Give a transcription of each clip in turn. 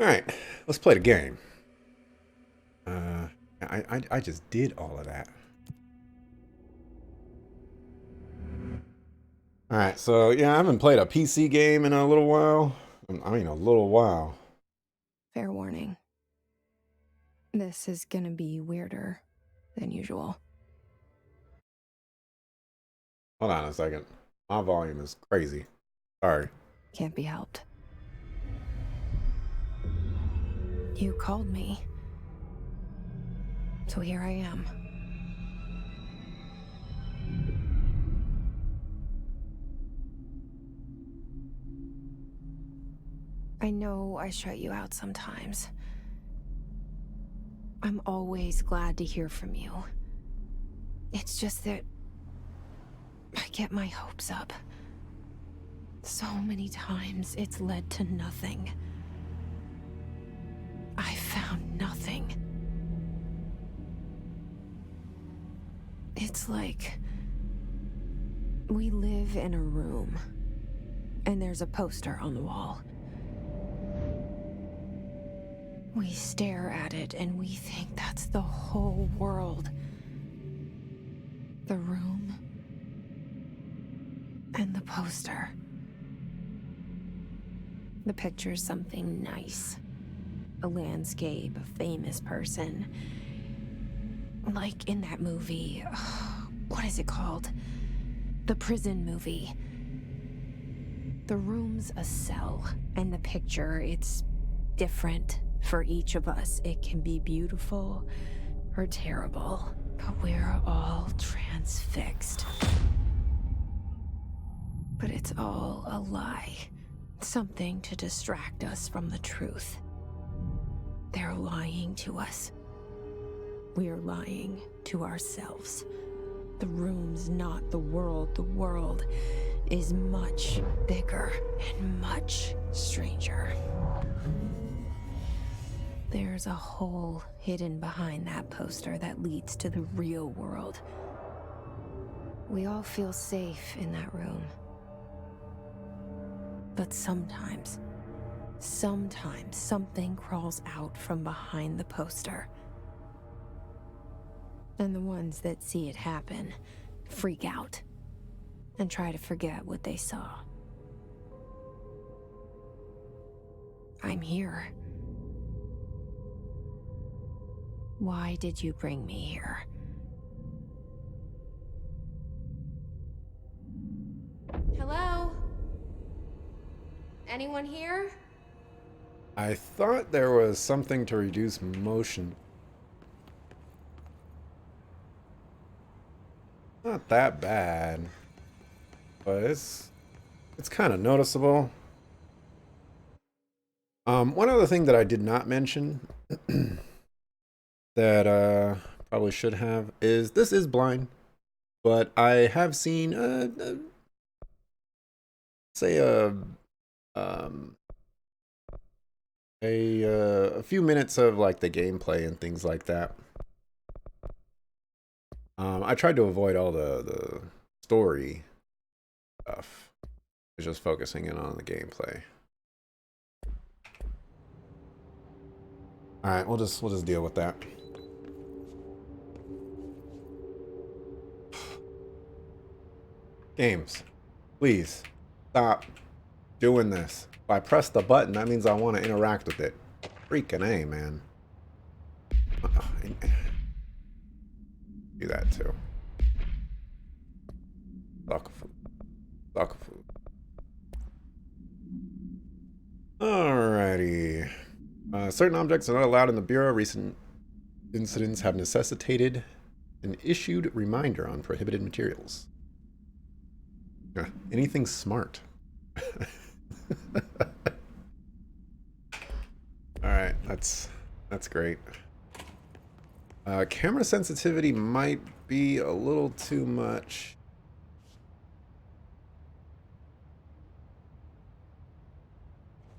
All right, let's play the game. Uh, I just did all of that. All right, so yeah, I haven't played a PC game in a little while. I mean, a little while. Fair warning. This is gonna be weirder than usual. Hold on a second. My volume is crazy. Sorry. Can't be helped. You called me. So here I am. I know I shut you out sometimes. I'm always glad to hear from you. It's just that I get my hopes up. So many times it's led to nothing. I found nothing. It's like we live in a room, and there's a poster on the wall. We stare at it and we think that's the whole world. The room and the poster. The picture's something nice. A landscape, a famous person. Like in that movie, what is it called? The prison movie. The room's a cell, and the picture, it's different for each of us. It can be beautiful or terrible, but we're all transfixed. But it's all a lie. Something to distract us from the truth. They're lying to us. We're lying to ourselves. The room's not the world. The world is much bigger and much stranger. There's a hole hidden behind that poster that leads to the real world. We all feel safe in that room. But sometimes something crawls out from behind the poster. And the ones that see it happen freak out and try to forget what they saw. I'm here. Why did you bring me here? Hello? Anyone here? I thought there was something to reduce motion. Not that bad, but it's kind of noticeable. One other thing that I did not mention that probably should have is this is blind, but I have seen say um a few minutes of like the gameplay and things like that. I tried to avoid all the story stuff. I was just focusing in on the gameplay. All right, we'll just deal with that. Games, please stop doing this. If I press the button, that means I want to interact with it. Freaking A, man. Do that too. Suck food. Suck food. Alrighty. Certain objects are not allowed in the Bureau. Recent incidents have necessitated an issued reminder on prohibited materials. Anything smart. Alright, that's great. Camera sensitivity might be a little too much.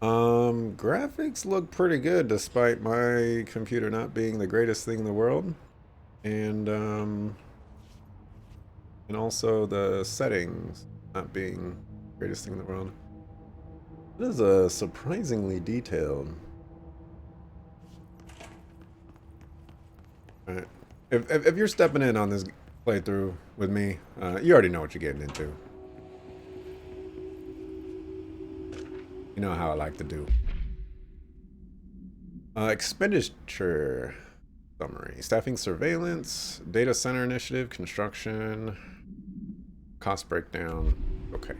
Graphics look pretty good despite my computer not being the greatest thing in the world. And also the settings not being the greatest thing in the world. It is a surprisingly detailed. All right. If you're stepping in on this playthrough with me, you already know what you're getting into. You know how I like to do. Expenditure summary. Staffing surveillance, data center initiative, construction, cost breakdown. Okay.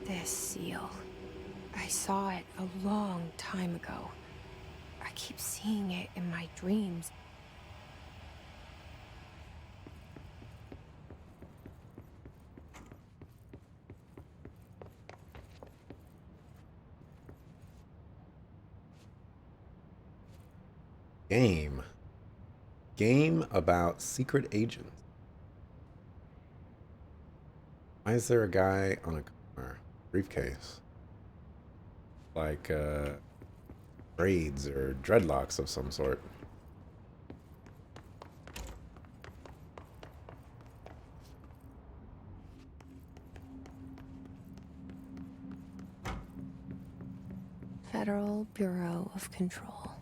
This seal. I saw it a long time ago. I keep seeing it in my dreams. Game. Game about secret agents. Why is there a guy on a car? Briefcase? Like, braids or dreadlocks of some sort. Federal Bureau of Control.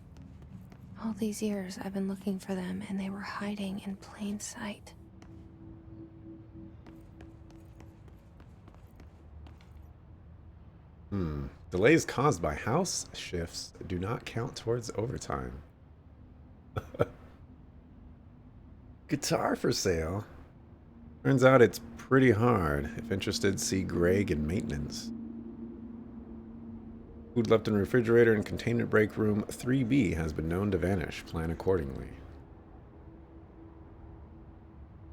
All these years I've been looking for them and they were hiding in plain sight. Delays caused by house shifts do not count towards overtime. Guitar for sale. Turns out it's pretty hard. If interested, see Greg in maintenance. Food left in refrigerator and containment break room 3B has been known to vanish. Plan accordingly.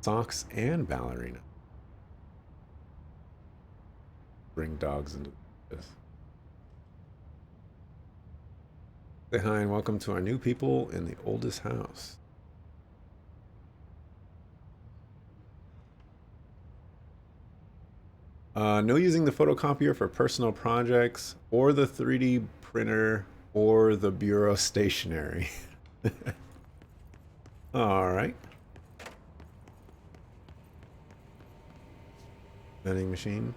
Socks and ballerina. Bring dogs into this. Say hi and welcome to our new people in the oldest house. No using the photocopier for personal projects, or the 3D printer, or the bureau stationery. All right. Vending machine.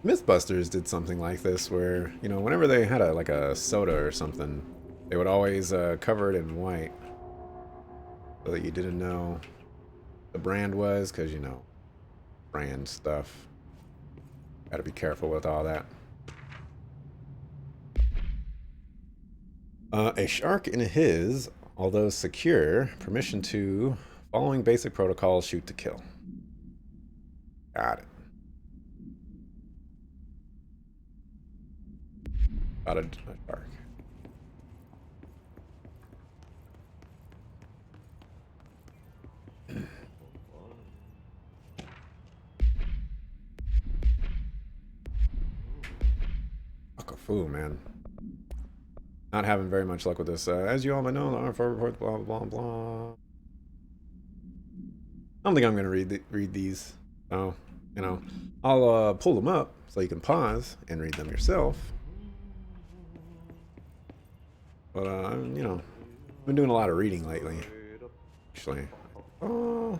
Mythbusters did something like this where, you know, whenever they had like a soda or something, they would always cover it in white so that you didn't know the brand was, because, you know, brand stuff. Gotta be careful with all that. A shark in his, although secure, permission to, following basic protocols, shoot to kill. Got it. Got a shark. Fuck a fool, man. Not having very much luck with this. As you all may know, the R4 report, blah, blah, blah. I don't think I'm going to read these. So, you know, I'll pull them up so you can pause and read them yourself. But, you know, I've been doing a lot of reading lately. Actually. Oh.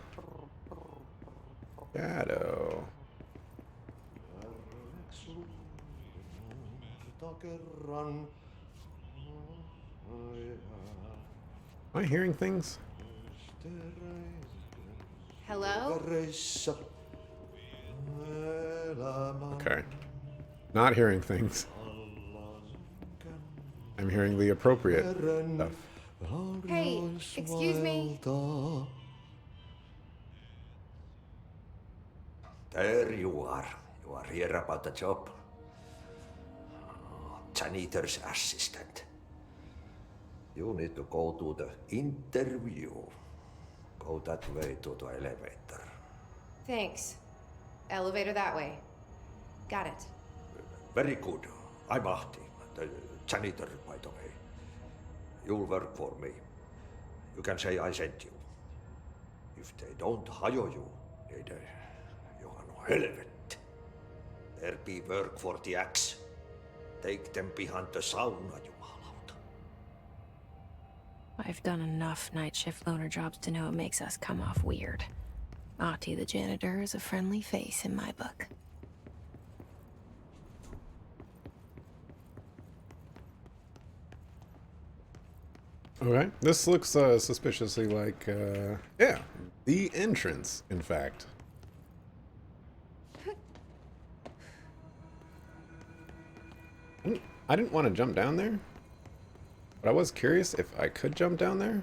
Shadow. Am I hearing things? Hello? Okay. Not hearing things. I'm hearing the appropriate stuff. Hey, excuse me. There you are. You are here about the job. Janitor's assistant. You need to go to the interview. Go that way to the elevator. Thanks. Elevator that way. Got it. Very good. I'm Ahti, the janitor, by the way. You'll work for me. You can say I sent you. If they don't hire you, you are no helvet. There be work for the axe. Take them behind the sauna, jumalauta. I've done enough night shift loner jobs to know it makes us come off weird. Ahti the janitor is a friendly face in my book. Okay, this looks suspiciously like, yeah, the entrance, in fact. I didn't want to jump down there, but I was curious if I could jump down there.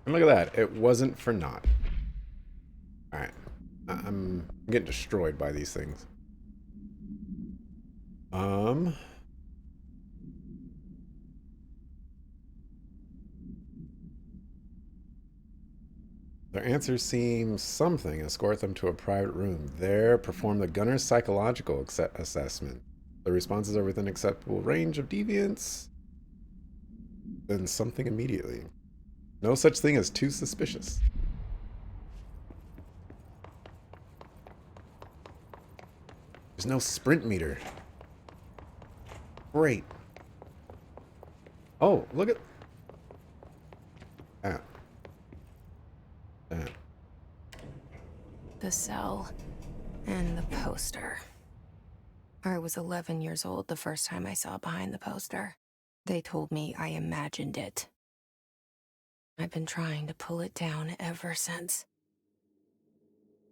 And look at that, it wasn't for naught. Alright, I'm getting destroyed by these things. Their answers seem something. Escort them to a private room. There, perform the gunner's psychological assessment. The responses are within acceptable range of deviance. Then something immediately. No such thing as too suspicious. There's no sprint meter. Great. Oh, look at that. That. The cell and the poster. I was 11 years old the first time I saw behind the poster. They told me I imagined it. I've been trying to pull it down ever since.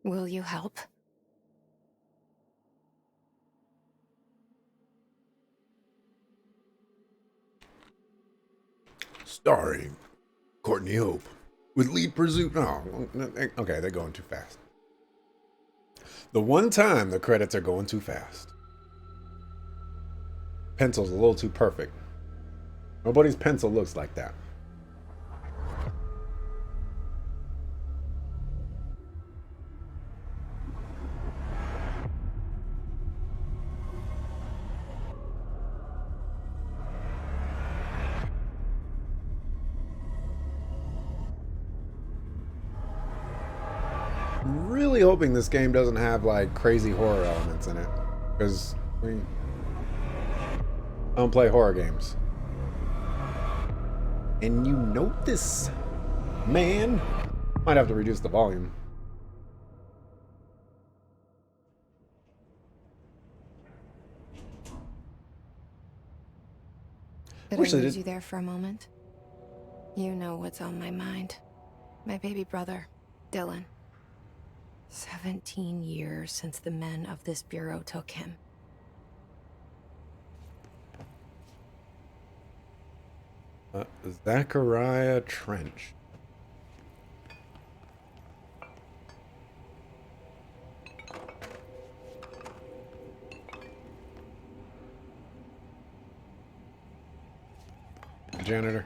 Will you help? Starring Courtney Hope with lead pursuit. Oh, okay, they're going too fast. The one time the credits are going too fast. Pencil's a little too perfect. Nobody's pencil looks like that. Really hoping this game doesn't have like crazy horror elements in it, because I don't play horror games. And you notice, man, might have to reduce the volume. Did Wish I I lose did. you there for a moment? You know what's on my mind. My baby brother, Dylan. 17 years since the men of this bureau took him. Zachariah Trench. Janitor.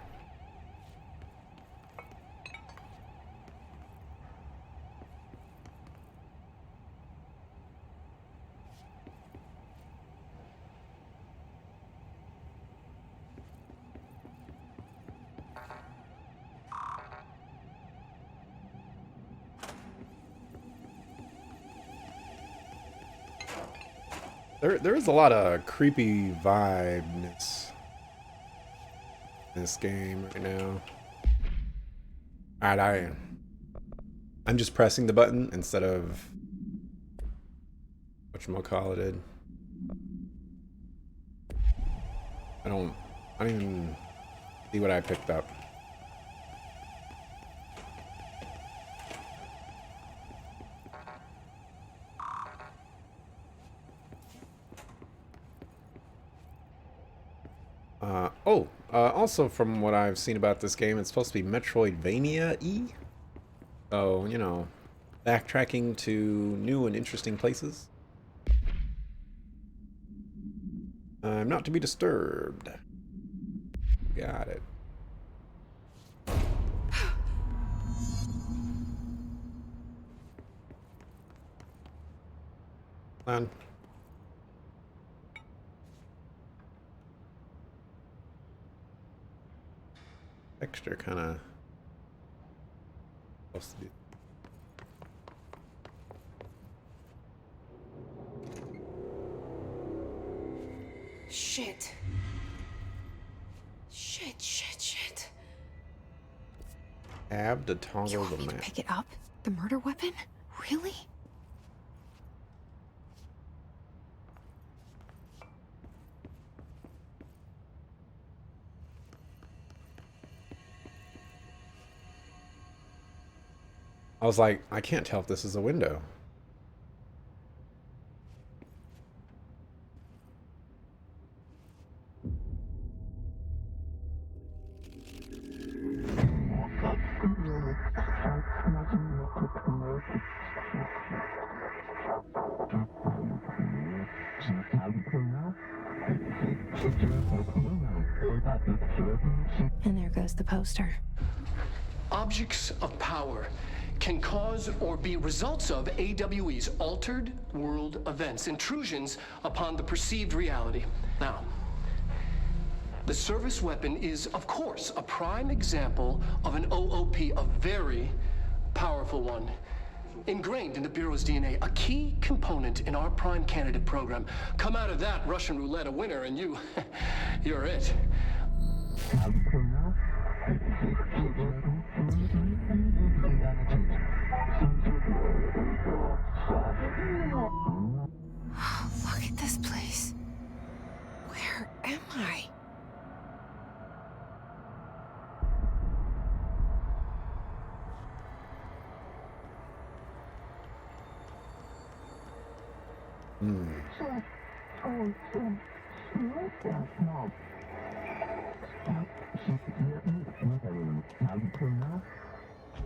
There is a lot of creepy vibeness in this game right now. Alright, I'm just pressing the button instead of whatchamacallit. I don't even see what I picked up. Also from what I've seen about this game, it's supposed to be Metroidvania-y. So, you know, backtracking to new and interesting places. I'm not to be disturbed. Got it. On. Texture kind of supposed to be. Shit. Shit. Tab to You toggle want the me to map. pick it up? The murder weapon? Really? I was like, I can't tell if this is a window. And there goes the poster. Objects of power can cause or be results of AWE's altered world events, intrusions upon the perceived reality. Now, the service weapon is, of course, a prime example of an OOP, a very powerful one. Ingrained in the Bureau's DNA, a key component in our prime candidate program. Come out of that Russian roulette a winner and you're it. Look at this place. Where am I?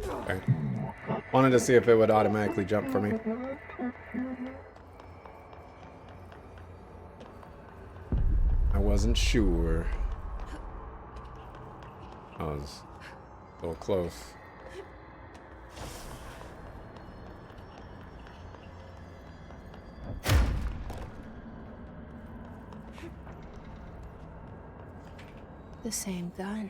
Okay. Wanted to see if it would automatically jump for me. I wasn't sure. I was a little close. The same gun.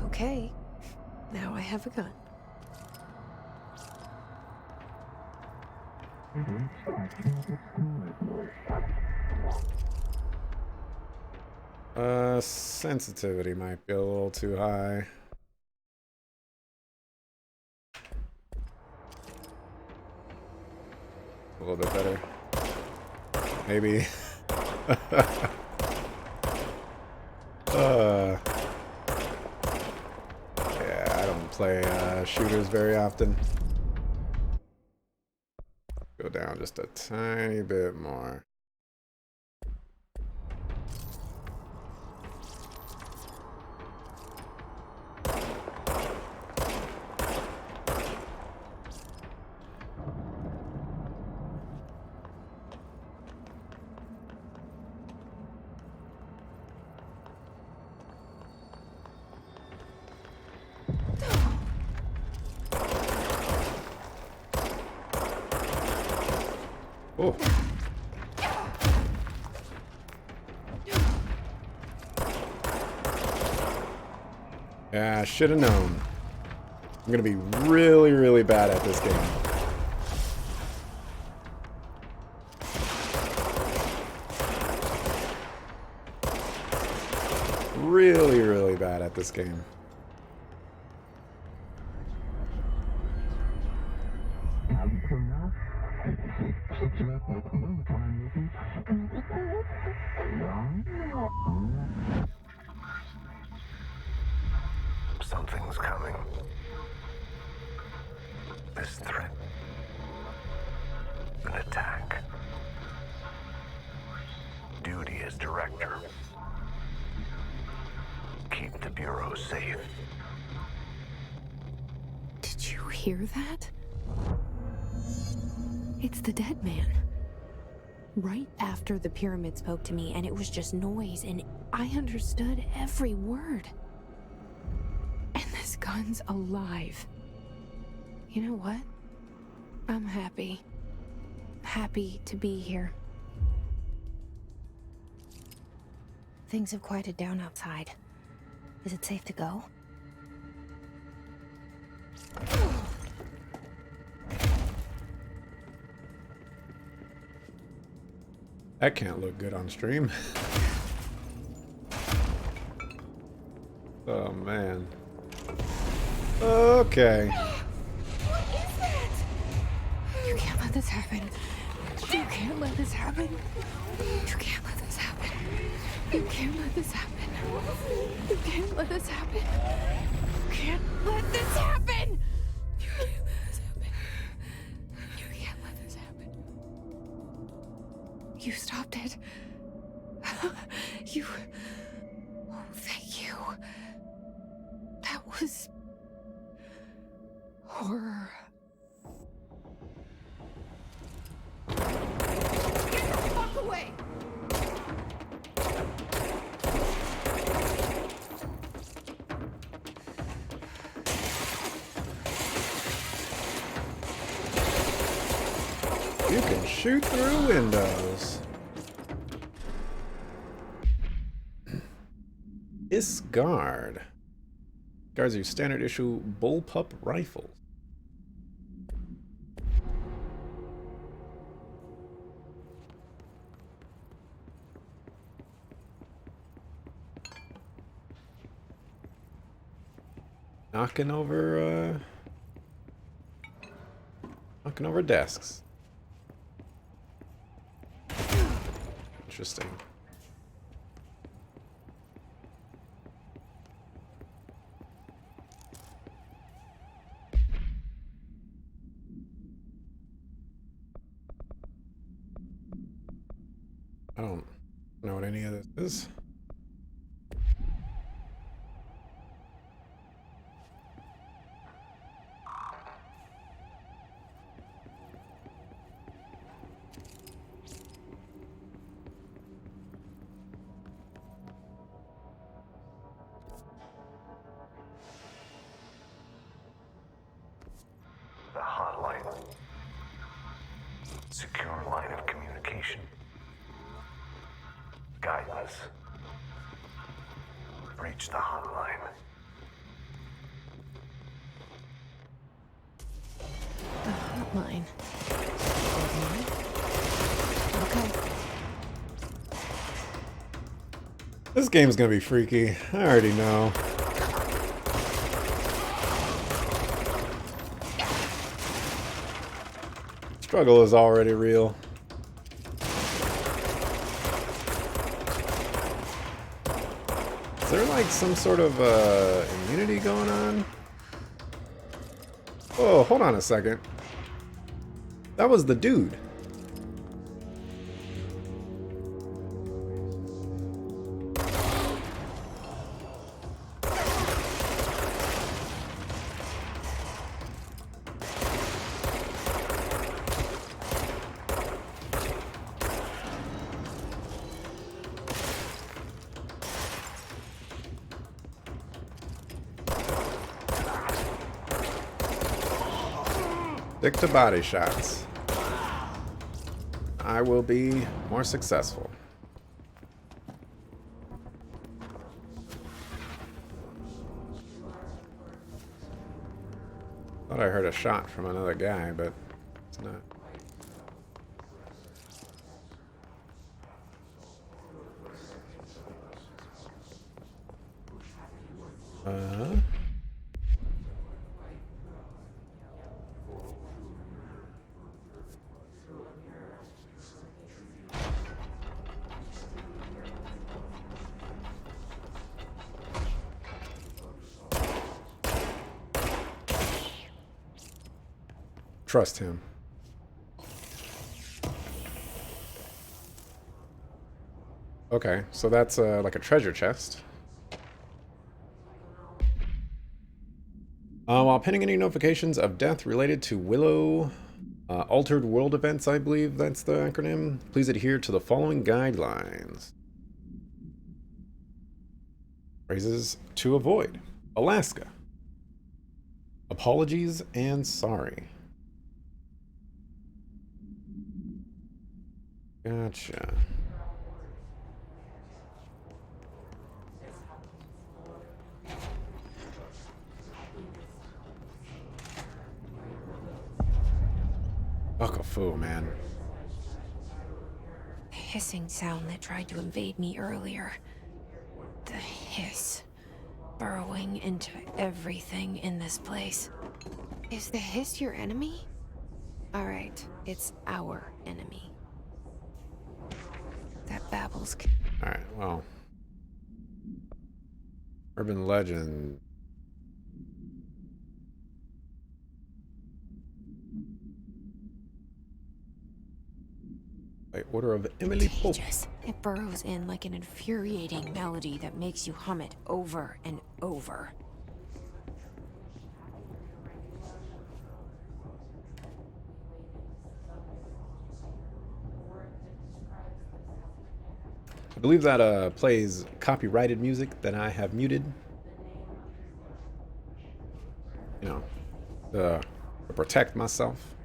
Okay, now I have a gun. Sensitivity might be a little too high. A little bit better. Maybe. Yeah, I don't play shooters very often. Go down just a tiny bit more. Oh. Yeah, I should have known. I'm gonna be really, really bad at this game. Really, really bad at this game. Something's coming. This threat. An attack. Duty as director. Keep the Bureau safe. Did you hear that? It's the dead man. Right after the pyramid spoke to me, and it was just noise, and I understood every word. And this gun's alive. You know what? I'm happy. Happy to be here. Things have quieted down outside. Is it safe to go? That can't look good on stream. Oh man. Okay. What is that? You can't let this happen. You can't let this happen. You can't let this happen. You can't let this happen. You can't let this happen. You can't let this happen. You can't let this happen. You can't let this happen. You stopped it. You... Oh, thank you. That was... horror. Get the fuck away! You can shoot through windows. Isgard. Guards are standard issue bullpup rifles. Knocking over desks. Interesting. I don't know what any of this is. The hotline. Secure line of communication. Guidance. Reach the hotline. The hotline. Okay. This game's gonna be freaky. I already know. Struggle is already real. Is there like some sort of immunity going on? Oh, hold on a second. That was the dude. Stick to body shots. I will be more successful. Thought I heard a shot from another guy, but it's not. Trust him. Okay, so that's like a treasure chest. While pending any notifications of death related to Willow Altered World events, I believe that's the acronym, please adhere to the following guidelines. Phrases to avoid. Alaska. Apologies and sorry. Gotcha. Okafu, man. The hissing sound that tried to invade me earlier. The hiss. Burrowing into everything in this place. Is the hiss your enemy? All right, it's our enemy. That babbles. Alright, well. Urban legend. By order of Emily Pope. Contagious. It burrows in like an infuriating melody that makes you hum it over and over. I believe that plays copyrighted music that I have muted. You know, to protect myself.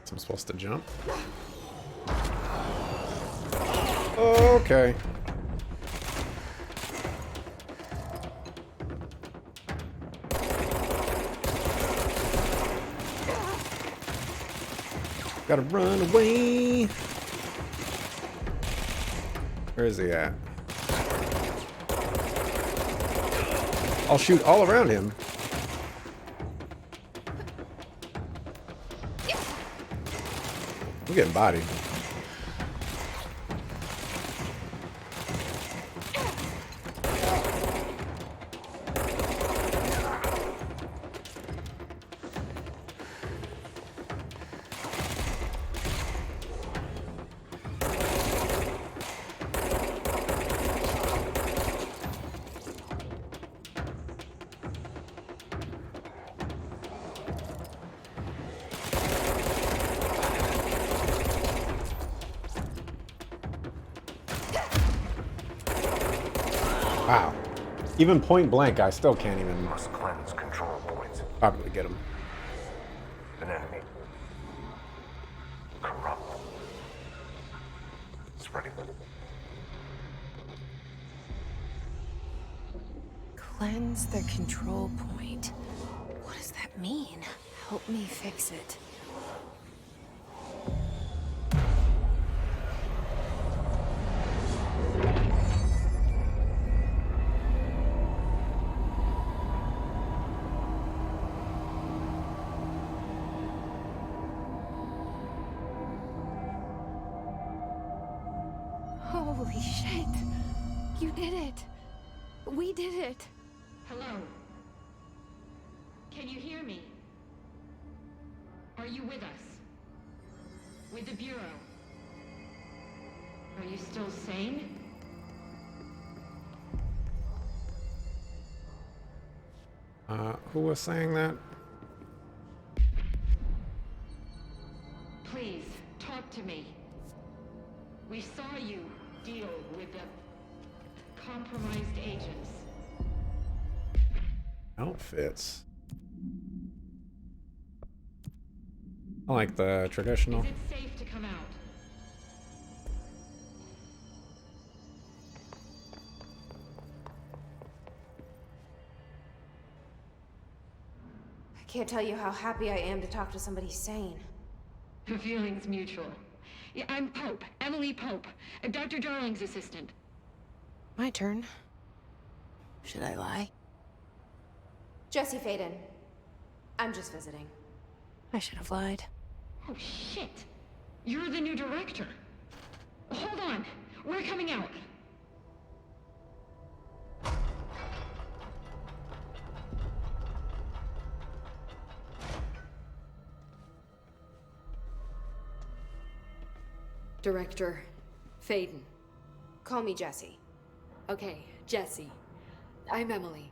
So I'm supposed to jump? Okay. Gotta run away. Where is he at? I'll shoot all around him. I'm getting bodied. Wow. Even point blank, I still can't even Must cleanse control points. properly get him. An enemy. Corrupt. Spreading. Cleanse the control point. What does that mean? Help me fix it. Holy shit. You did it. We did it. Hello? Can you hear me? Are you with us? With the Bureau? Are you still sane? Who was saying that? Please, talk to me. We saw you deal with the compromised agents. Outfits. I like the traditional. Is it safe to come out? I can't tell you how happy I am to talk to somebody sane. The feeling's mutual. Yeah, I'm Pope, Emily Pope, Dr. Darling's assistant. My turn. Should I lie? Jesse Faden. I'm just visiting. I should have lied. Oh, shit. You're the new director. Hold on. We're coming out. Director Faden. Call me Jesse. Okay, Jesse. I'm Emily.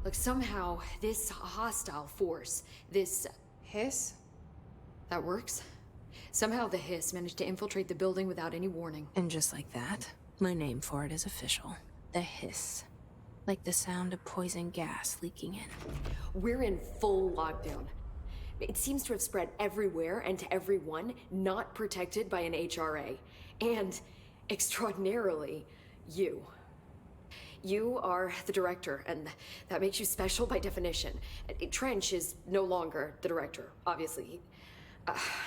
Look, somehow this hostile force, this Hiss? that works. Somehow the Hiss managed to infiltrate the building without any warning. And just like that, my name for it is official. The hiss. Like the sound of poison gas leaking in. We're in full lockdown. It seems to have spread everywhere and to everyone not protected by an HRA. And, extraordinarily, you. You are the director, and that makes you special by definition. Trench is no longer the director, obviously.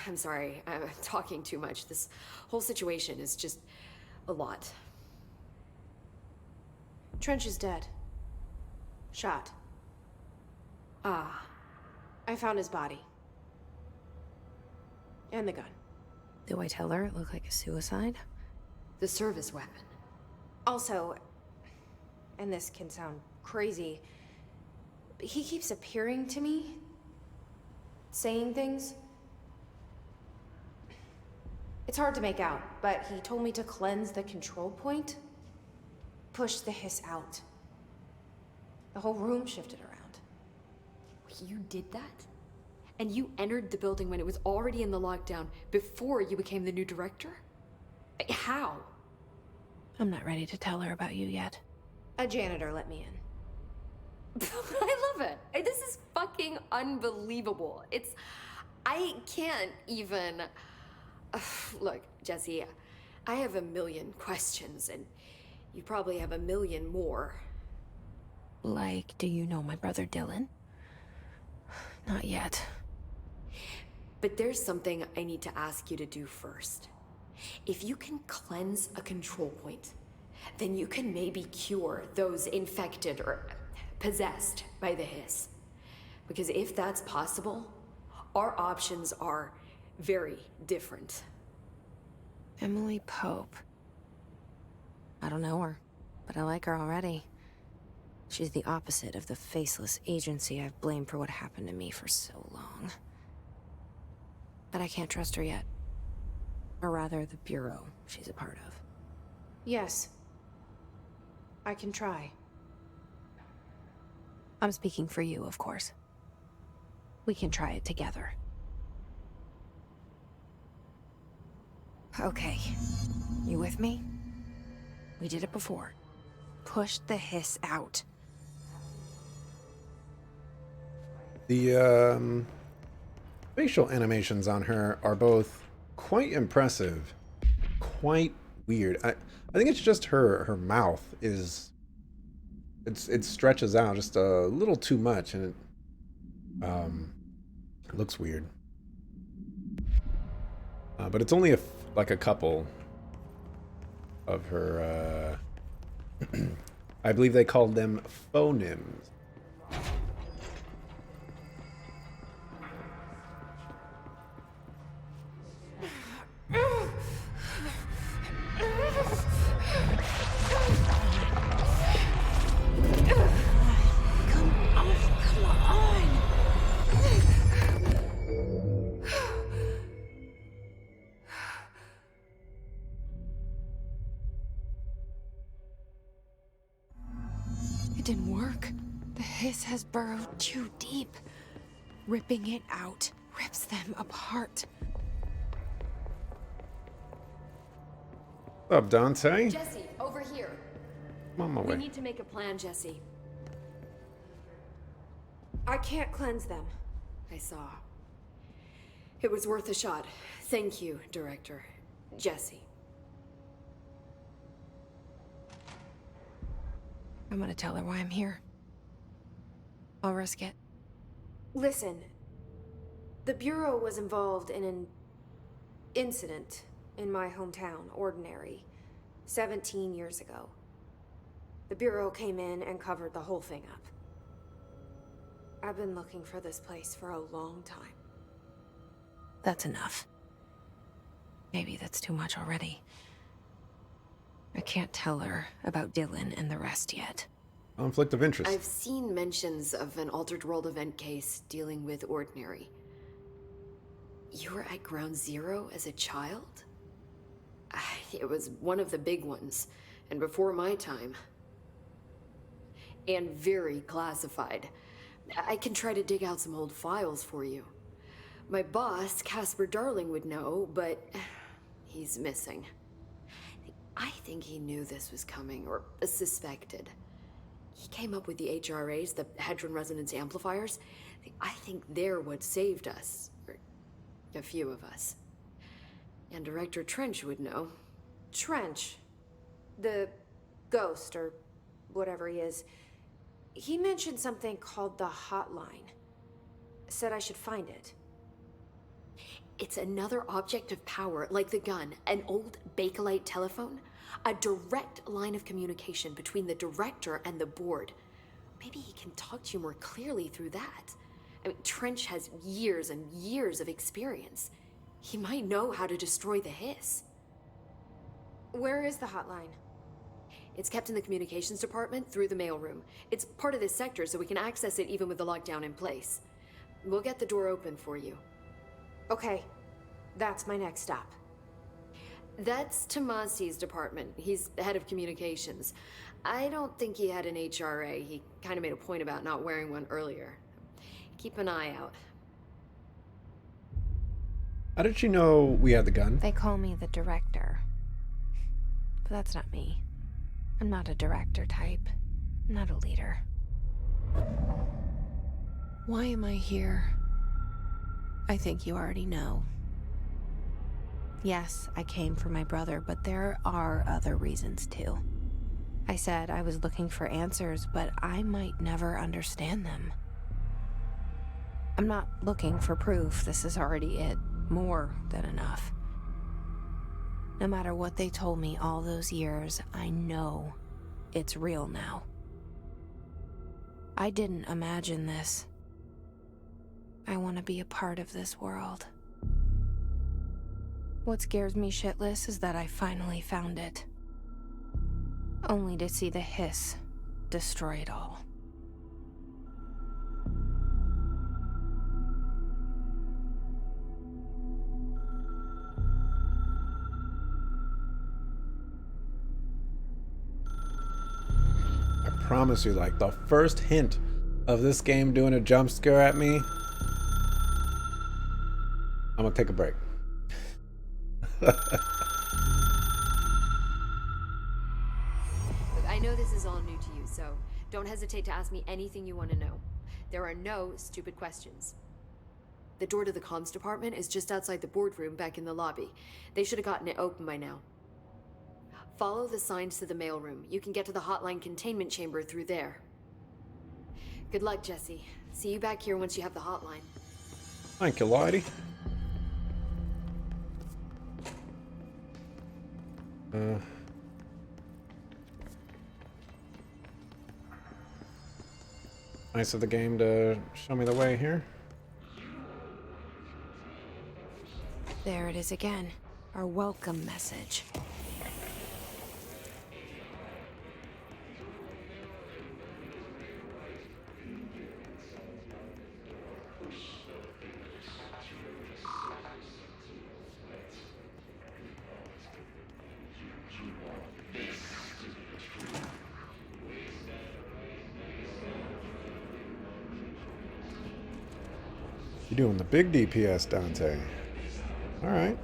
I'm sorry, I'm talking too much. This whole situation is just a lot. Trench is dead. Shot. Ah. I found his body. And the gun. Do I tell her it looked like a suicide? The service weapon. Also, and this can sound crazy, but he keeps appearing to me, saying things. It's hard to make out, but he told me to cleanse the control point, push the hiss out. The whole room shifted around. You did that? And you entered the building when it was already in the lockdown before you became the new director? How? I'm not ready to tell her about you yet. A janitor let me in. I love it. This is fucking unbelievable. I can't even... Look, Jesse, I have a million questions, and you probably have a million more. Like, do you know my brother Dylan? Not yet. But there's something I need to ask you to do first. If you can cleanse a control point, then you can maybe cure those infected or possessed by the hiss. Because if that's possible, our options are very different. Emily Pope. I don't know her, but I like her already. She's the opposite of the faceless agency I've blamed for what happened to me for so long. But I can't trust her yet. Or rather, the Bureau she's a part of. Yes. I can try. I'm speaking for you, of course. We can try it together. Okay. You with me? We did it before. Push the hiss out. The facial animations on her are both quite impressive, quite weird. I think it's just her mouth is it stretches out just a little too much, and it looks weird. But it's only like a couple of her. I believe they called them phonemes. It didn't work. The hiss has burrowed too deep. Ripping it out rips them apart. What's up, Dante? Jesse, over here. I'm on my We way. need to make a plan, Jesse. I can't cleanse them. I saw. It was worth a shot. Thank you, Director. Jesse. I'm gonna tell her why I'm here. I'll risk it. Listen. The Bureau was involved in an incident in my hometown, Ordinary, 17 years ago. The Bureau came in and covered the whole thing up. I've been looking for this place for a long time. That's enough. Maybe that's too much already. I can't tell her about Dylan and the rest yet. Conflict of interest. I've seen mentions of an Altered World event case dealing with Ordinary. You were at Ground Zero as a child? It was one of the big ones, and before my time. And very classified. I can try to dig out some old files for you. My boss, Casper Darling, would know, but he's missing. I think he knew this was coming, or suspected. He came up with the HRAs, the Hadron Resonance Amplifiers. I think they're what saved us. Or a few of us. And Director Trench would know. Trench. The ghost, or whatever he is. He mentioned something called the Hotline. Said I should find it. It's another object of power, like the gun, an old Bakelite telephone. A direct line of communication between the director and the board. Maybe he can talk to you more clearly through that. I mean, Trench has years and years of experience. He might know how to destroy the Hiss. Where is the hotline? It's kept in the communications department through the mailroom. It's part of this sector, so we can access it even with the lockdown in place. We'll get the door open for you. Okay, that's my next stop. That's Tomasi's department. He's the head of communications. I don't think he had an HRA. He kind of made a point about not wearing one earlier. Keep an eye out. How did she know we had the gun? They call me the director. But that's not me. I'm not a director type. I'm not a leader. Why am I here? I think you already know. Yes, I came for my brother, but there are other reasons too. I said I was looking for answers, but I might never understand them. I'm not looking for proof. This is already it. More than enough. No matter what they told me all those years, I know it's real now. I didn't imagine this. I want to be a part of this world. What scares me shitless is that I finally found it. Only to see the Hiss destroy it all. I promise you, like, the first hint of this game doing a jump scare at me, I'm gonna take a break. Look, I know this is all new to you, so don't hesitate to ask me anything you want to know. There are no stupid questions. The door to the comms department is just outside the boardroom back in the lobby. They should have gotten it open by now. Follow the signs to the mailroom. You can get to the hotline containment chamber through there. Good luck, Jesse. See you back here once you have the hotline. Thank you, lady. Nice of the game to show me the way here. There it is again. Our welcome message. You're doing the big DPS, Dante. All right.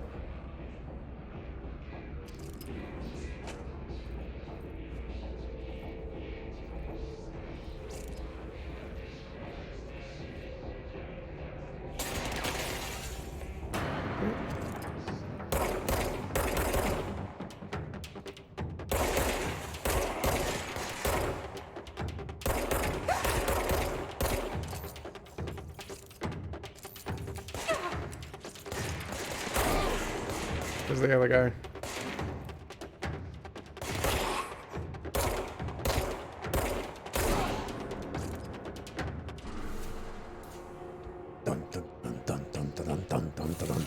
Where's the other guy? Dun, dun, dun, dun, dun, dun, dun, dun, dun, dun.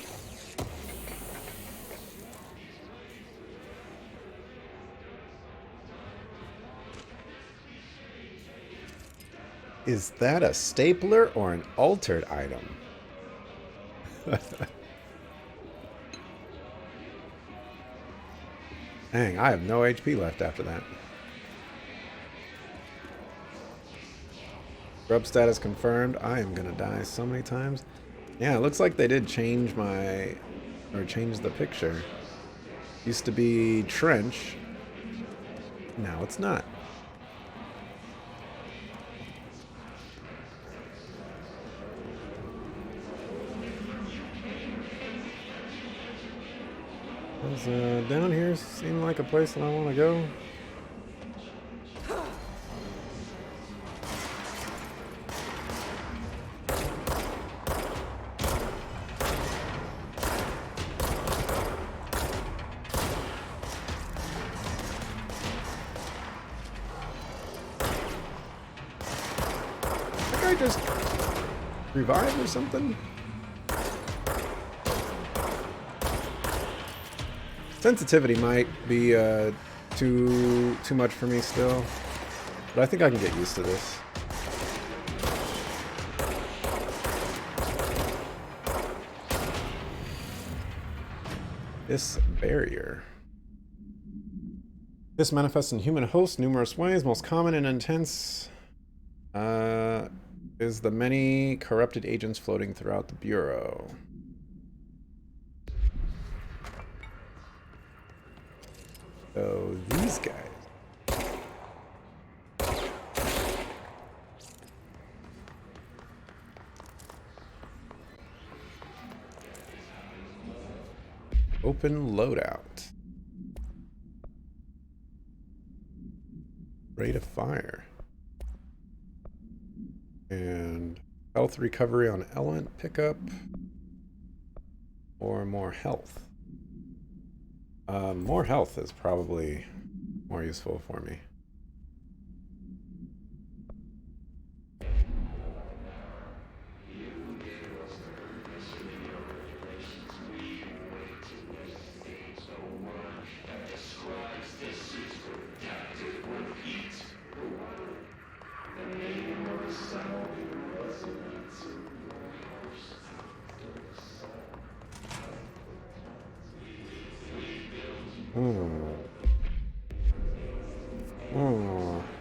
Is that a stapler or an altered item? Dang, I have no HP left after that. Grub status confirmed. I am gonna die so many times. Yeah, it looks like they did change change the picture. Used to be Trench. Now it's not. Does down here seem like a place that I want to go? That guy just revived or something? Sensitivity might be too much for me still, but I think I can get used to this. This barrier. This manifests in human hosts numerous ways. Most common and intense is the many corrupted agents floating throughout the Bureau. So these guys. Open loadout. Rate of fire. And health recovery on element pickup. Or more health. More health is probably more useful for me.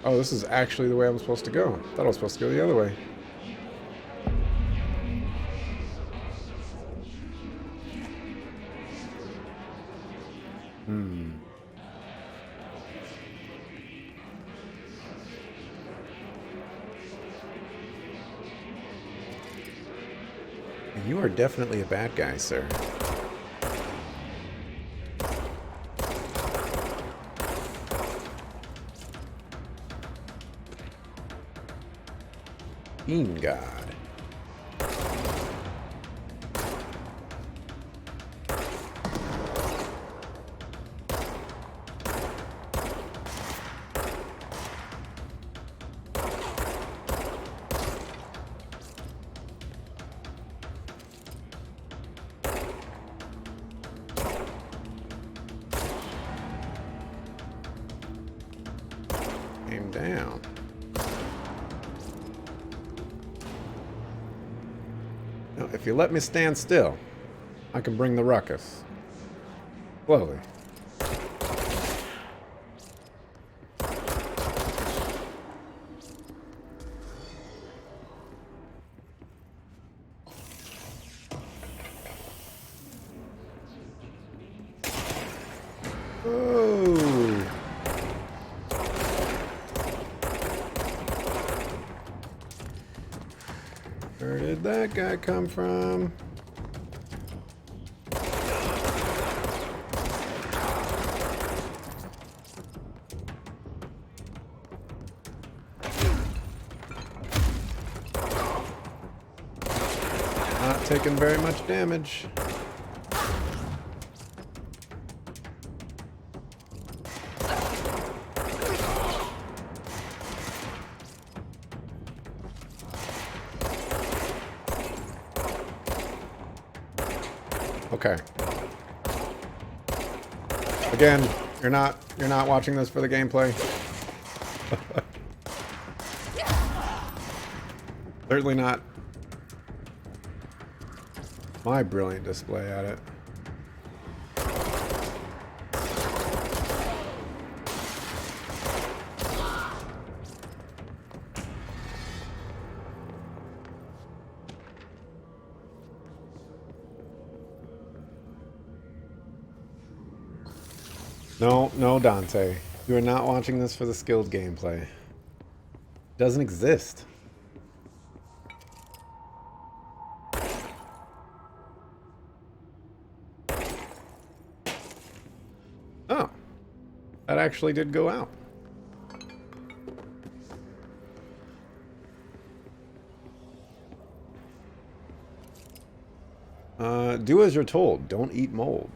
Oh, this is actually the way I'm supposed to go. I thought I was supposed to go the other way. You are definitely a bad guy, sir. Bean God. Came down. Now, if you let me stand still, I can bring the ruckus. Slowly. Oh. Where did that guy come from? Not taking very much damage. Okay. Again, you're not watching this for the gameplay. Certainly not my brilliant display at it. No, Dante. You are not watching this for the skilled gameplay. It doesn't exist. That actually did go out. Do as you're told. Don't eat mold.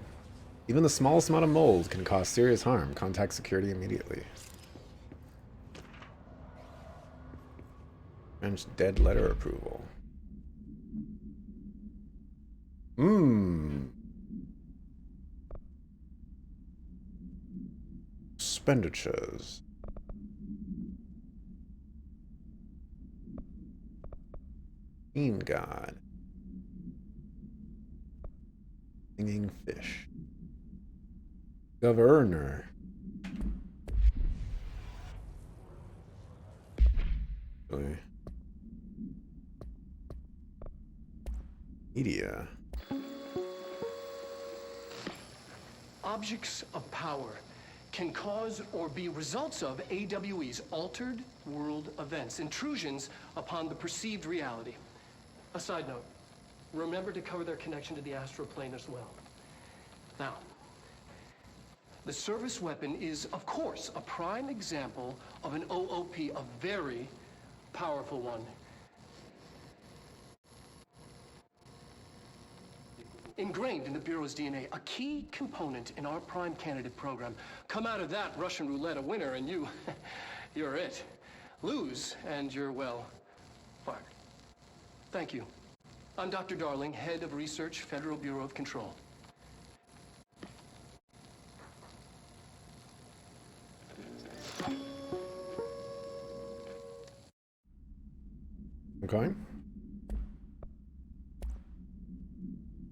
Even the smallest amount of mold can cause serious harm. Contact security immediately. French dead letter approval. Expenditures. Bean God. Singing fish. Governor. Really? Media. Objects of power can cause or be results of AWE's altered world events, intrusions upon the perceived reality. A side note, remember to cover their connection to the astral plane as well. Now, the service weapon is, of course, a prime example of an OOP, a very powerful one. Ingrained in the Bureau's DNA, a key component in our prime candidate program. Come out of that Russian roulette a winner and you're it. Lose and you're, well, fired. Thank you. I'm Dr. Darling, Head of Research, Federal Bureau of Control. Okay.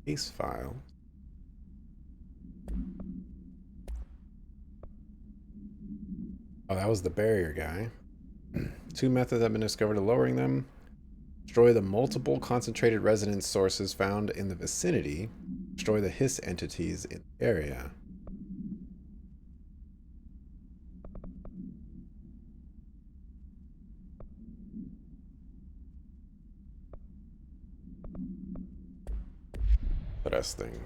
Case file. Oh, that was the barrier guy. 2 methods have been discovered of lowering them. Destroy the multiple concentrated resonance sources found in the vicinity. Destroy the hiss entities in the area. Interesting.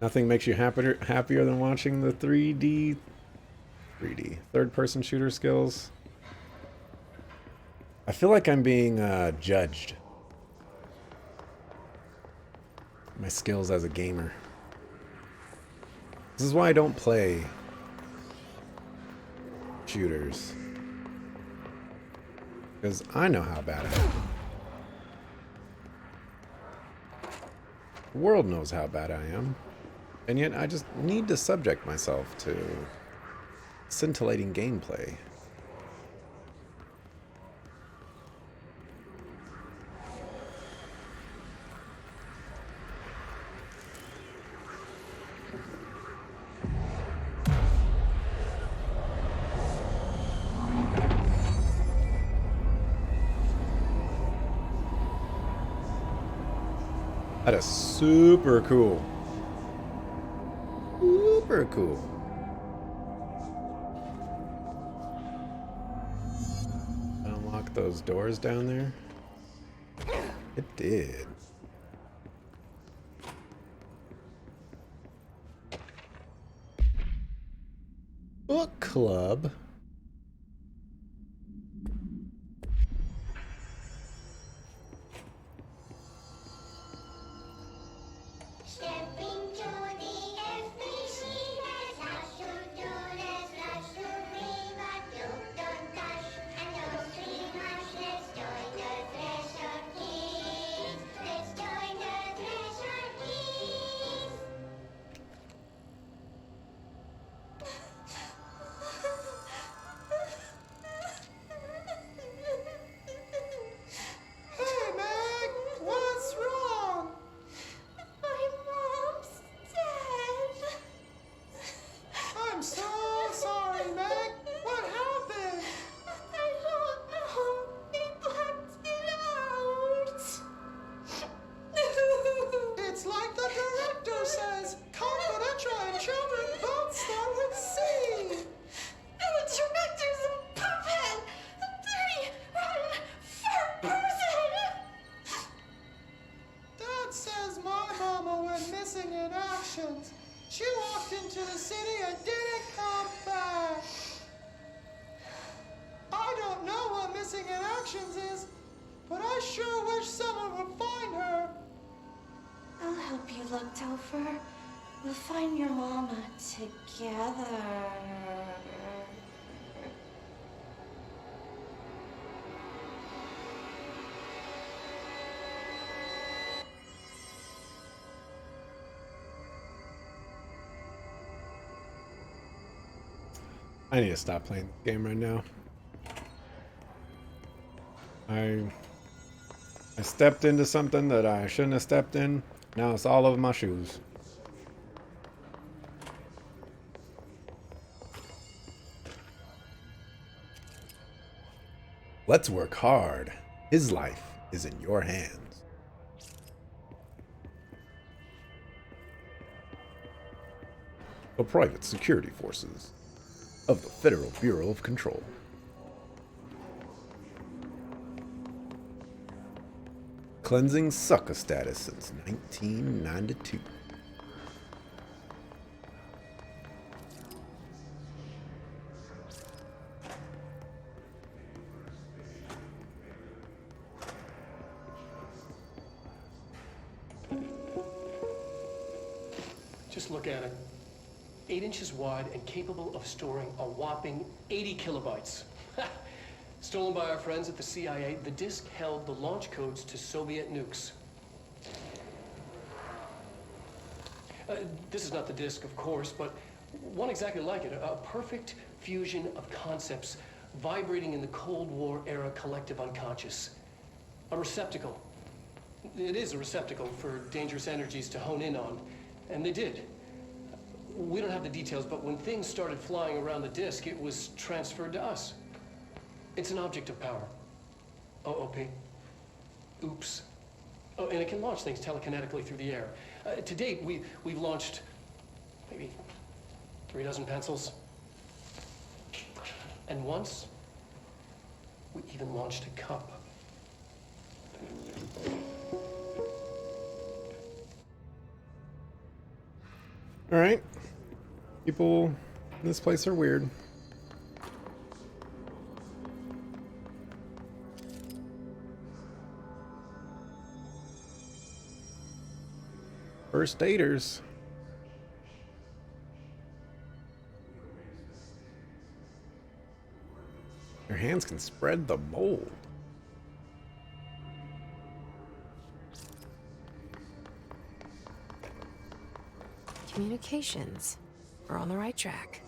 Nothing makes you happier than watching the 3D third-person shooter skills. I feel like I'm being judged. My skills as a gamer. This is why I don't play shooters. Because I know how bad I am. The world knows how bad I am. And yet I just need to subject myself to scintillating gameplay. That is super cool. Super cool. Unlock those doors down there. It did. Book club. We'll find your mama together. I need to stop playing this game right now. I stepped into something that I shouldn't have stepped in. Now it's all over my shoes. Let's work hard. His life is in your hands. The private security forces of the Federal Bureau of Control. Cleansing sucker status since 1992. Just look at it. 8 inches wide and capable of storing a whopping 80 kilobytes. Stolen by our friends at the CIA, the disk held the launch codes to Soviet nukes. This is not the disk, of course, but one exactly like it. A perfect fusion of concepts vibrating in the Cold War era collective unconscious. A receptacle. It is a receptacle for dangerous energies to hone in on, and they did. We don't have the details, but when things started flying around the disk, it was transferred to us. It's an object of power. OOP. Oops. Oh, and it can launch things telekinetically through the air. To date, we've launched maybe 3 dozen pencils. And once, we even launched a cup. All right. People in this place are weird. First daters. Your hands can spread the mold. Communications. We're on the right track.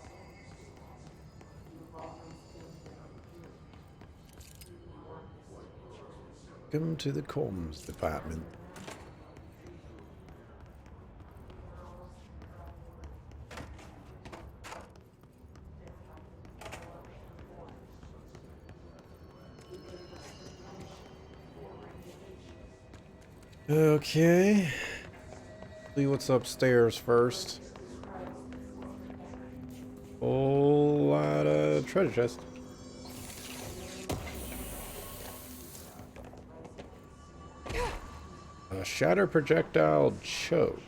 Welcome to the comms department. Okay. See what's upstairs first. Whole lot of treasure chest. A shatter projectile choke.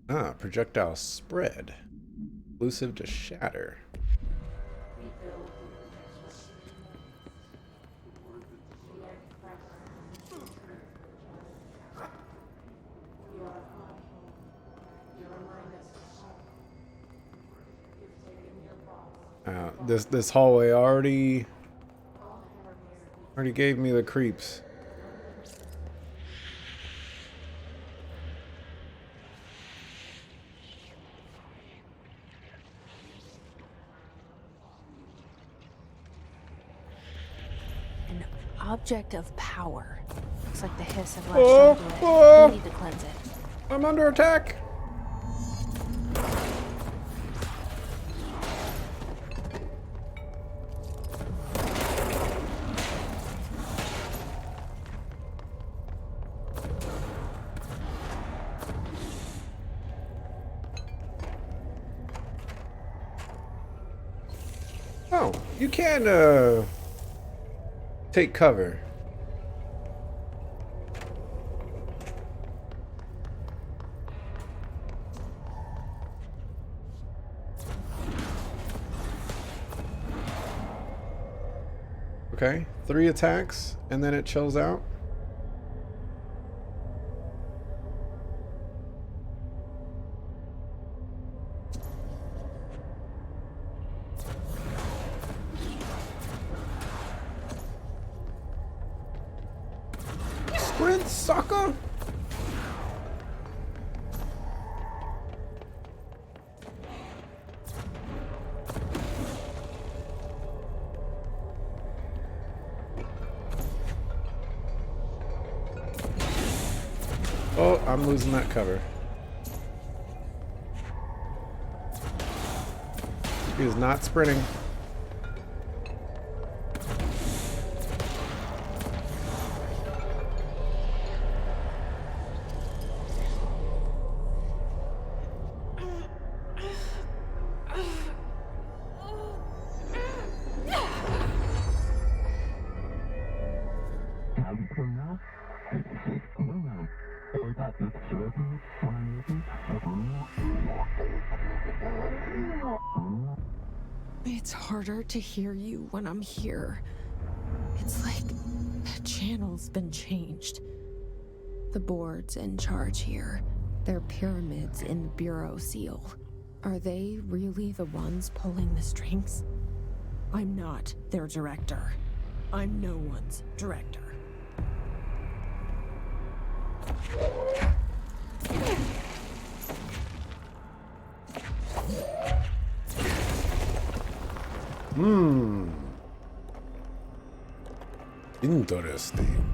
Ah, projectile spread. Exclusive to shatter. This hallway already gave me the creeps. An object of power. Looks like the hiss have latched onto it. We need to cleanse it. I'm under attack. Oh, you can take cover. Okay, 3 attacks, and then it chills out. Sprint, sucker! Oh, I'm losing that cover. He is not sprinting. It's harder to hear you when I'm here. It's like the channel's been changed. The board's in charge here. They're pyramids in the Bureau seal. Are they really the ones pulling the strings? I'm not their director. I'm no one's director. Interesting.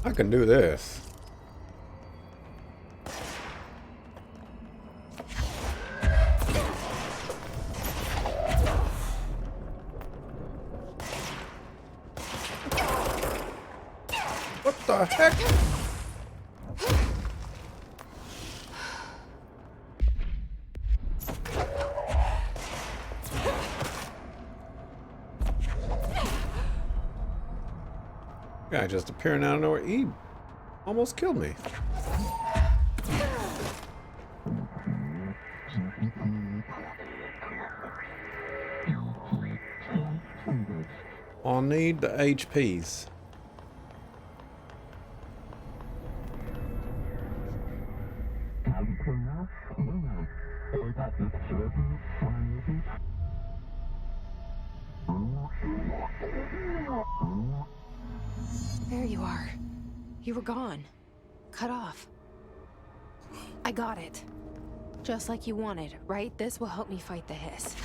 I can do this. What the heck? Guy just appearing out of nowhere. He almost killed me. I'll need the HPs. There you are. You were gone. Cut off. I got it. Just like you wanted, right? This will help me fight the hiss.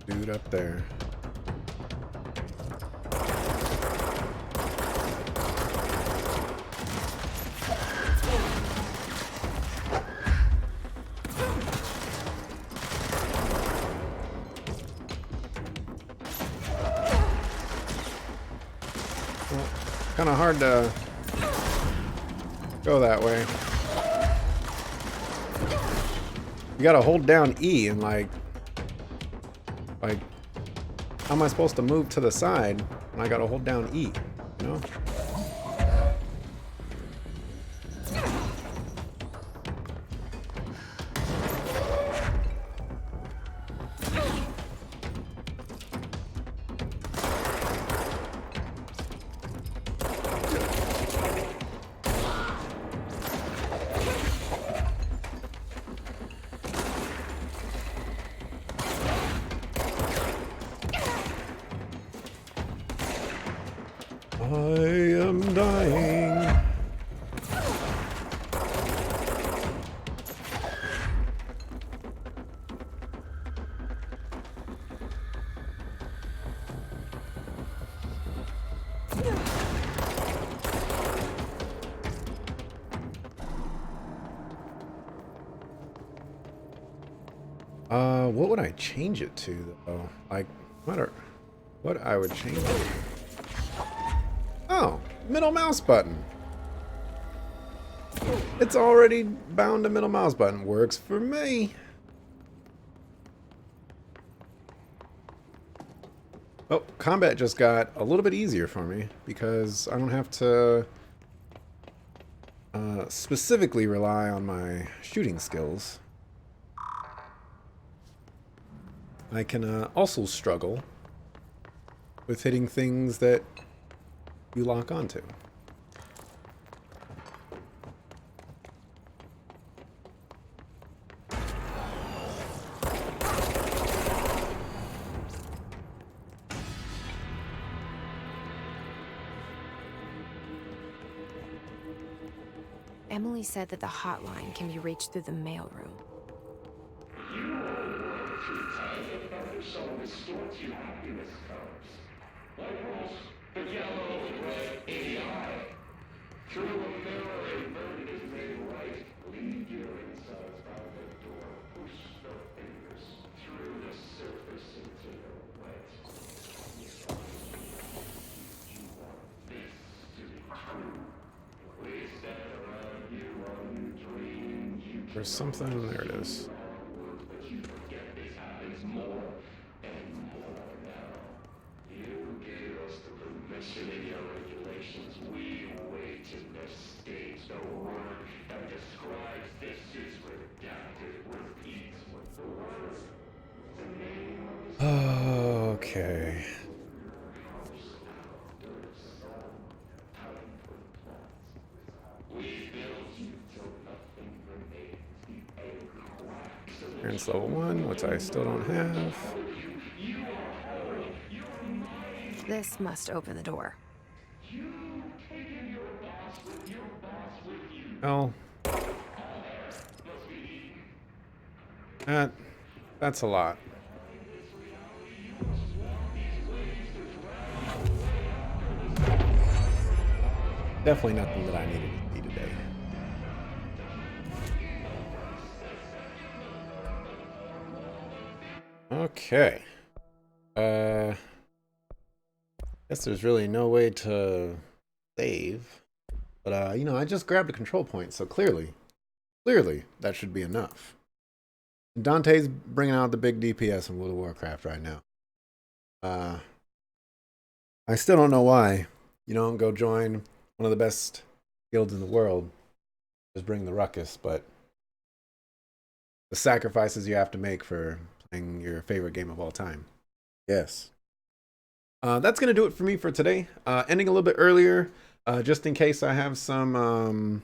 Dude up there. Kind of hard to go that way. You gotta hold down E and like, how am I supposed to move to the side when I gotta hold down E, you know? I am dying. What would I change it to, though? Like, what I would change it. Oh, middle mouse button. It's already bound to middle mouse button. Works for me. Oh, combat just got a little bit easier for me because I don't have to specifically rely on my shooting skills. I can also struggle with hitting things that you lock onto. Emily said that the hotline can be reached through the mailroom. There's something, there it is. Okay. Clearance level 1, which I still don't have. This must open the door. Well, that's a lot. Definitely nothing that I needed to see today. Okay. Guess there's really no way to save. But, you know, I just grabbed a control point, so clearly that should be enough. Dante's bringing out the big DPS in World of Warcraft right now. I still don't know why you don't go join one of the best guilds in the world. Just bring the ruckus, but the sacrifices you have to make for playing your favorite game of all time. Yes. That's going to do it for me for today. Ending a little bit earlier, just in case I have some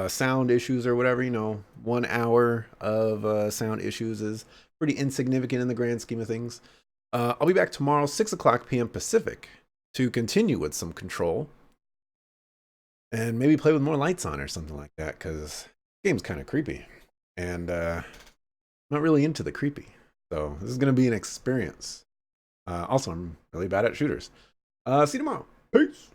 sound issues or whatever. You know, 1 hour of sound issues is pretty insignificant in the grand scheme of things. I'll be back tomorrow, 6 o'clock p.m. Pacific, to continue with some Control. And maybe play with more lights on or something like that, because the game's kind of creepy. And I'm not really into the creepy. So this is going to be an experience. Also, I'm really bad at shooters. See you tomorrow. Peace.